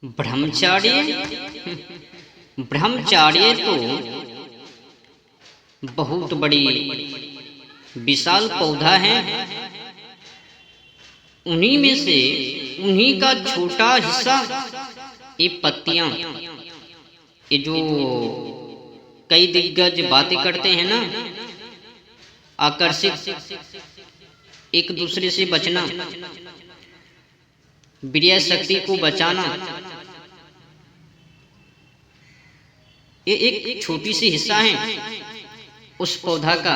ब्रह्मचार्य ब्रह्मचार्य तो बहुत बड़ी विशाल पौधा है। उन्हीं में से उन्हीं का छोटा हिस्सा ये पत्तियां, ये जो कई दिग्गज बातें करते हैं ना, आकर्षित, एक दूसरे से बचना, वीर्य शक्ति को बचाना, ये एक छोटी सी हिस्सा है उस पौधा का,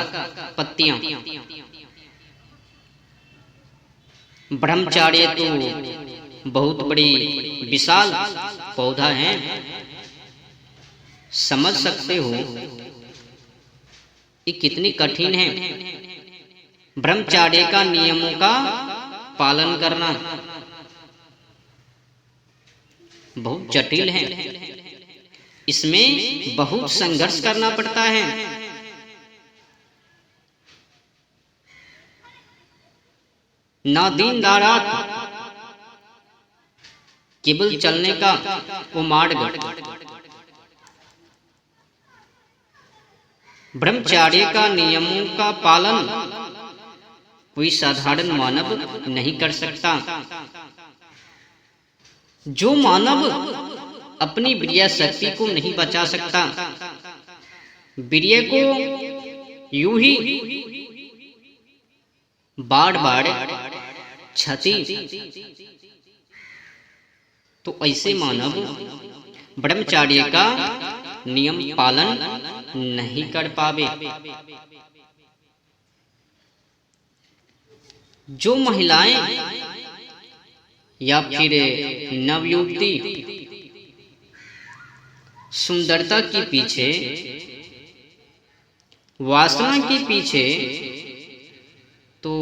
पत्तियां। ब्रह्मचार्य तो बहुत बड़ी विशाल पौधा है। समझ सकते हो ये कितनी कठिन है ब्रह्मचार्य का नियमों का पालन करना, बहुत जटिल है। इसमें बहुत संघर्ष करना पड़ता है। ना दिन ना रात केवल चलने का वो मार्ग। ब्रह्मचार्य का नियमों का पालन कोई साधारण मानव नहीं कर सकता। जो मानव अपनी वीर्य शक्ति को नहीं बचा सकता, वीर्य को यूं ही बार बार क्षति, तो ऐसे मानव ब्रह्मचार्य का नियम पालन नहीं कर पावे। जो महिलाएं या फिर नवयुवती सुंदरता के पीछे, वासना के पीछे, तो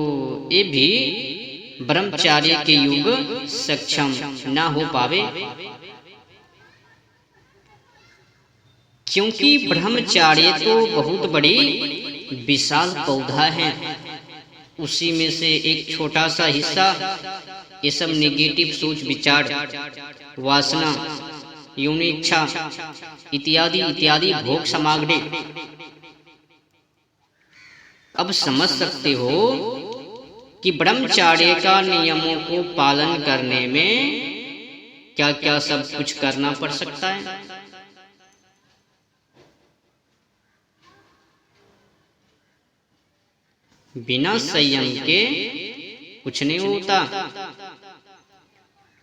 ये भी ब्रह्मचार्य के युग सक्षम ना हो पावे, क्योंकि ब्रह्मचार्य तो बहुत बड़ी विशाल पौधा है। उसी में से एक छोटा सा हिस्सा ये सब नेगेटिव सोच विचार, वासना, यौन इच्छा इत्यादि इत्यादि भोग सामग्री। अब समझ सकते हो कि ब्रह्मचार्य का नियमों को पालन करने में क्या क्या सब कुछ करना पड़ सकता है। बिना संयम के कुछ नहीं होता।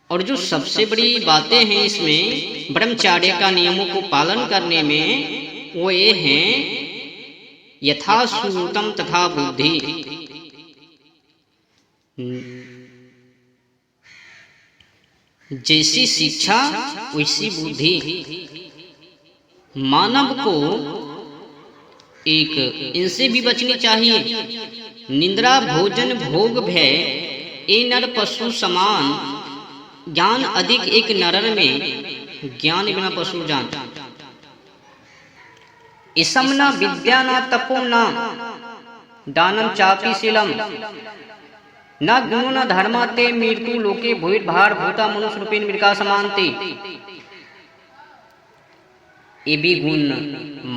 और जो सबसे बड़ी बातें हैं इसमें ब्रह्मचार्य का नियमों को पालन करने में, वो ये हैं यथा श्रुतम तथा बुद्धि। जैसी शिक्षा वैसी बुद्धि। मानव को एक इनसे भी बचनी चाहिए। निंद्रा भोजन भोग भय ए नर पशु समान, ज्ञान अधिक एक नरर में, ज्ञान बिना पशु जान। इसम न विद्या न तपो न दानम चापी शीलम, न गुणो न धर्मा ते मृत्यु लोके भूर्भार भूता मनुष्य रूपेण मृगा समान्ते। ये भी गुण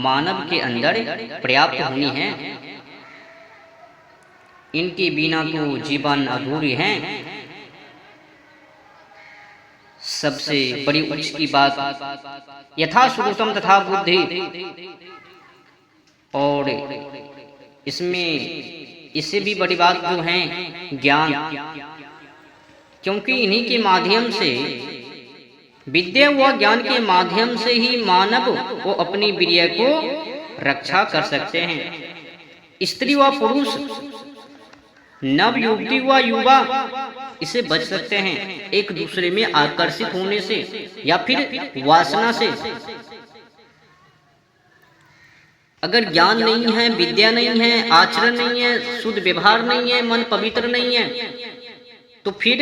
मानव के अंदर पर्याप्त होनी है। इनके बिना तो जीवन अधूरी है। सबसे बड़ी उच्च की बात यथा श्रुतम तथा बुद्धि। और इसमें इससे भी बड़ी बात जो है ज्ञान, क्योंकि इन्हीं के माध्यम से, विद्या व ज्ञान के माध्यम से ही मानव वो अपनी वीर्य को रक्षा कर सकते हैं। स्त्री व पुरुष, नव युवती व युवा इसे बच सकते हैं एक दूसरे में आकर्षित होने से या फिर वासना से। अगर ज्ञान नहीं है, विद्या नहीं है, आचरण नहीं है, शुद्ध व्यवहार नहीं है, मन पवित्र नहीं है, तो फिर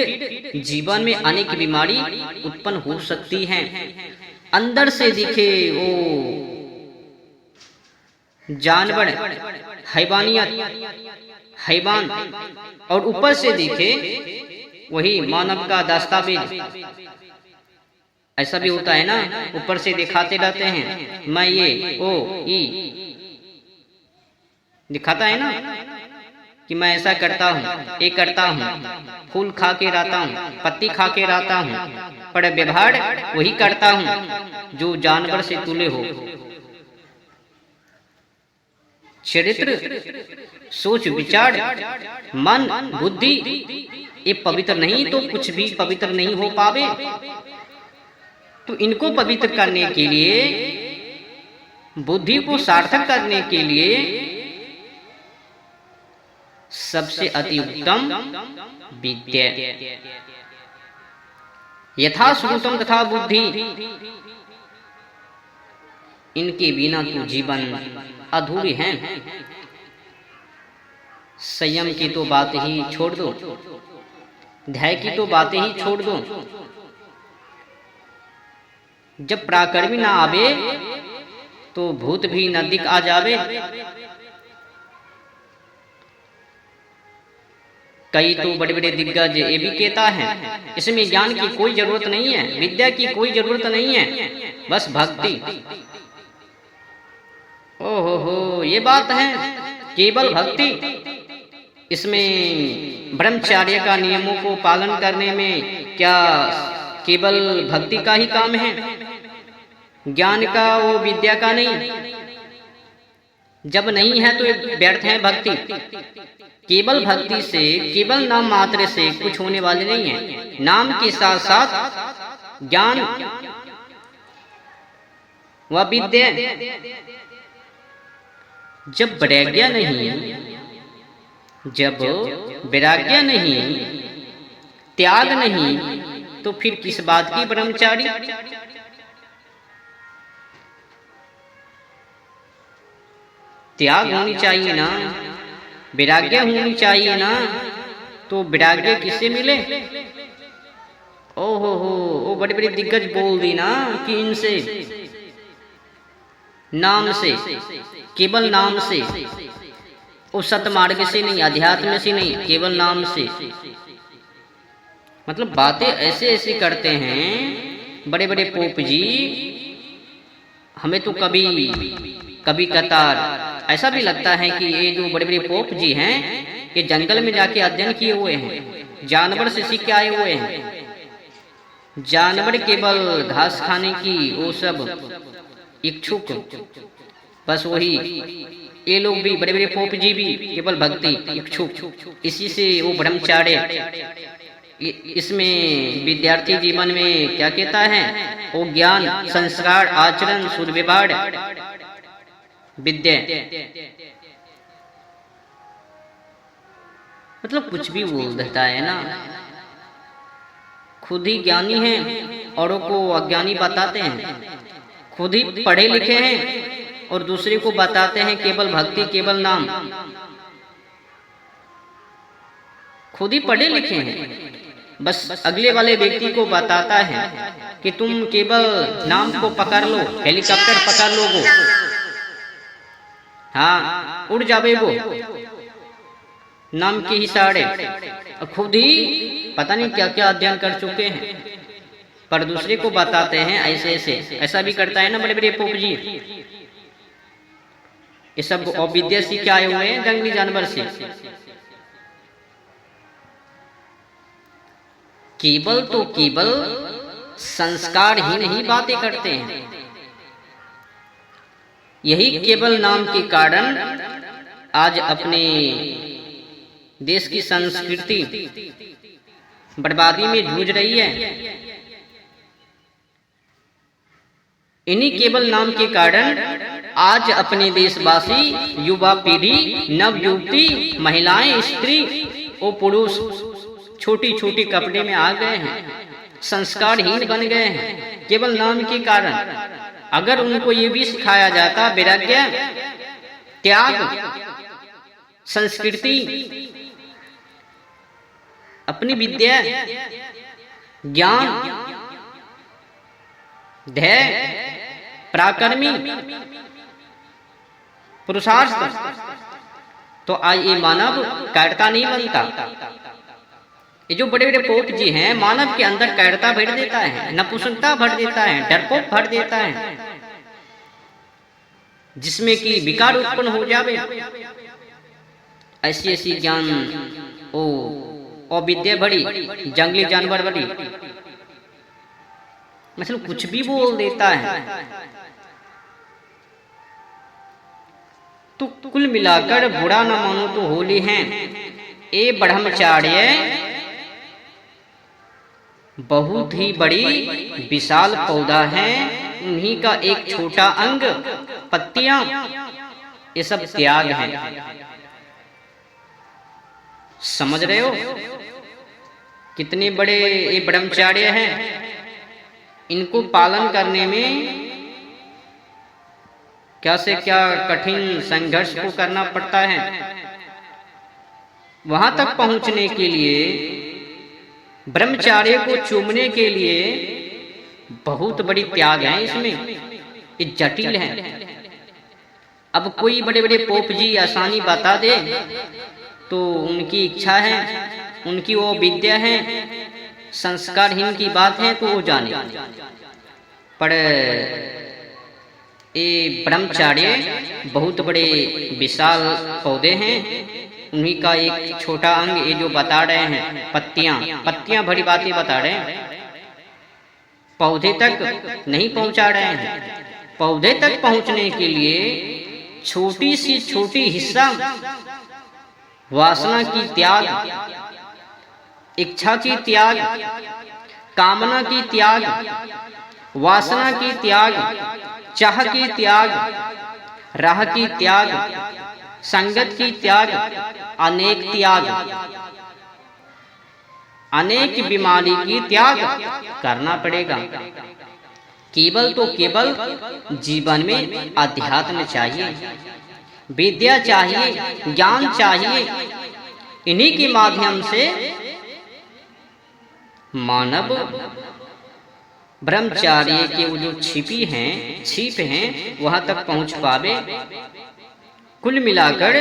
जीवन में अनेक बीमारी उत्पन्न हो सकती हैं। अंदर से दिखे वो जानवर, हैवानियत, हैवान, और ऊपर से दिखे वही मानव का दस्तावेज। ऐसा भी होता है ना, ऊपर से दिखाते रहते हैं, मैं ये ओ ई दिखाता है ना कि मैं ऐसा करता हूँ, ये करता हूँ, फूल खा के रहता हूँ, पत्ती खा के रहता हूँ, पर व्यवहार वही करता हूँ जो जानवर से तुले हो। चरित्र, सोच विचार, मन, बुद्धि ये पवित्र नहीं तो कुछ भी पवित्र नहीं हो पावे। तो इनको पवित्र करने के लिए, बुद्धि को सार्थक करने के लिए सबसे अति उत्तम विद्या। यथा श्रुतम तथा बुद्धि, इनके बिना तो जीवन अधूरे हैं। संयम की तो बात ही छोड़ दो, ध्याय की तो बातें ही छोड़ दो। जब पराक्रमी ना आवे तो भूत भी नजदीक आ जावे। कई तो बड़े बड़े दिग्गज ये भी कहता है, इसमें ज्ञान की कोई जरूरत नहीं है, विद्या की कोई जरूरत नहीं है, बस भक्ति। ओहो हो, ये बात है, केवल भक्ति। इसमें ब्रह्मचर्य का नियमों को पालन करने में क्या केवल भक्ति का ही काम है, ज्ञान का वो विद्या का नहीं। जब नहीं है तो व्यर्थ है भक्ति। केवल भक्ति से, केवल नाम मात्र से कुछ होने वाले नहीं है। नाम के साथ साथ ज्ञान व विद्या। जब वैराग्य नहीं, जब वैराग्य नहीं, त्याग नहीं, तो फिर किस बात की ब्रह्मचारी। त्याग होनी चाहिए ना, वैराग्य होनी चाहिए ना, तो वैराग्य किससे मिले। ओहो हो, वो बड़े बड़े दिग्गज बोल दी ना कि इनसे नाम से, केवल नाम से, वो सतमार्ग से नहीं, अध्यात्म से नहीं, केवल नाम से। मतलब बातें ऐसे ऐसे करते हैं बड़े बड़े पोप जी। हमें तो कभी कतार ऐसा भी लगता है कि ये जो बड़े बड़े पोप जी हैं, ये जंगल में जाके अध्ययन किए हुए हैं, जानवर से सीख के आए हुए हैं। जानवर केवल घास खाने की वो सब इच्छुक, बस वही। ये लोग भी, बड़े बड़े पोप जी भी केवल भक्ति इच्छुक। इसी से वो ब्रह्मचार्य, इसमें विद्यार्थी जीवन में क्या कहता है, वो ज्ञान, संस्कार, आचरण, सुव्यवहार, विद्या। मतलब कुछ भी बोल देता है ना। खुद ही ज्ञानी है, औरों को अज्ञानी बताते हैं। खुद ही पढ़े लिखे हैं और दूसरे को बताते हैं केवल भक्ति, केवल नाम। खुद ही पढ़े लिखे हैं, बस अगले वाले व्यक्ति को बताता है कि तुम केवल नाम को पकड़ लो, हेलीकॉप्टर पकड़ लोगो, हाँ उड़ जावे वो नाम के ही साड़े। खुद ही पता नहीं क्या क्या अध्ययन कर चुके हैं, पर दूसरे को बताते हैं ऐसे ऐसे। ऐसा भी करता है ना बड़े बड़े पोप जी। ये सब अविद्या सीख के आए हुए हैं जंगली जानवर से। केवल तो केवल संस्कार ही नहीं बातें करते हैं। यही केवल नाम के कारण आज अपने देश की संस्कृति बर्बादी में जूझ रही है। इन्हीं केवल नाम के कारण आज अपने देशवासी, युवा पीढ़ी, नव युवती, महिलाएं, स्त्री और पुरुष छोटी छोटी कपड़े में आ गए हैं, संस्कारहीन बन गए हैं केवल नाम के कारण। अगर उनको ये भी सिखाया जाता वैराग्य, त्याग, संस्कृति, अपनी विद्या, ज्ञान, धैर्य, पराक्रमी, पुरुषार्थ, तो आज ये मानव कायरता नहीं बनता। ये जो बड़े बड़े पोप जी हैं, मानव के अंदर कैरता भर देता है, नपुंसकता भर देता है, डरपोक भर देता है, जिसमें कि विकार उत्पन्न हो जावे। ऐसी ऐसी ज्ञान ओ अविद्या भरी, जंगली जानवर भरी, मतलब कुछ भी बोल देता है। तो कुल मिलाकर बुरा न मानो तो होली हैं। ये ब्रह्मचार्य बहुत ही बड़ी विशाल पौधा है, उन्हीं का एक छोटा अंग, पत्तियां, ये सब त्याग है। समझ रहे हो कितने बड़े ये ब्रह्मचार्य हैं। इनको पालन करने में क्या से क्या कठिन संघर्ष को करना पड़ता है। वहां तक पहुंचने के लिए, ब्रह्मचार्य को चूमने के लिए बहुत बड़ी त्याग है इसमें, ये जटिल है। अब कोई बड़े बड़े पोप जी आसानी बता दे तो उनकी इच्छा है, उनकी वो विद्या है, संस्कारहीन की बात है तो वो जाने। पर ये ब्रह्मचार्य बहुत बड़े विशाल पौधे हैं, उन्हीं का एक छोटा अंग, ये जो बता रहे हैं पत्तियां भरी बातें बता रहे हैं, पौधे तक नहीं पहुंचा रहे हैं। पौधे तक पहुंचने के लिए छोटी सी छोटी हिस्सा, वासना की त्याग, इच्छा की त्याग, कामना की त्याग, वासना की त्याग, चाह की त्याग, राह की त्याग, संगत की त्याग, अनेक त्याग, अनेक बीमारी की त्याग करना पड़ेगा। केवल तो केवल जीवन में अध्यात्म चाहिए, विद्या चाहिए, ज्ञान चाहिए। इन्हीं के माध्यम से मानव ब्रह्मचार्य के वो जो छिप हैं वहां तक पहुंच पावे। कुल मिलाकर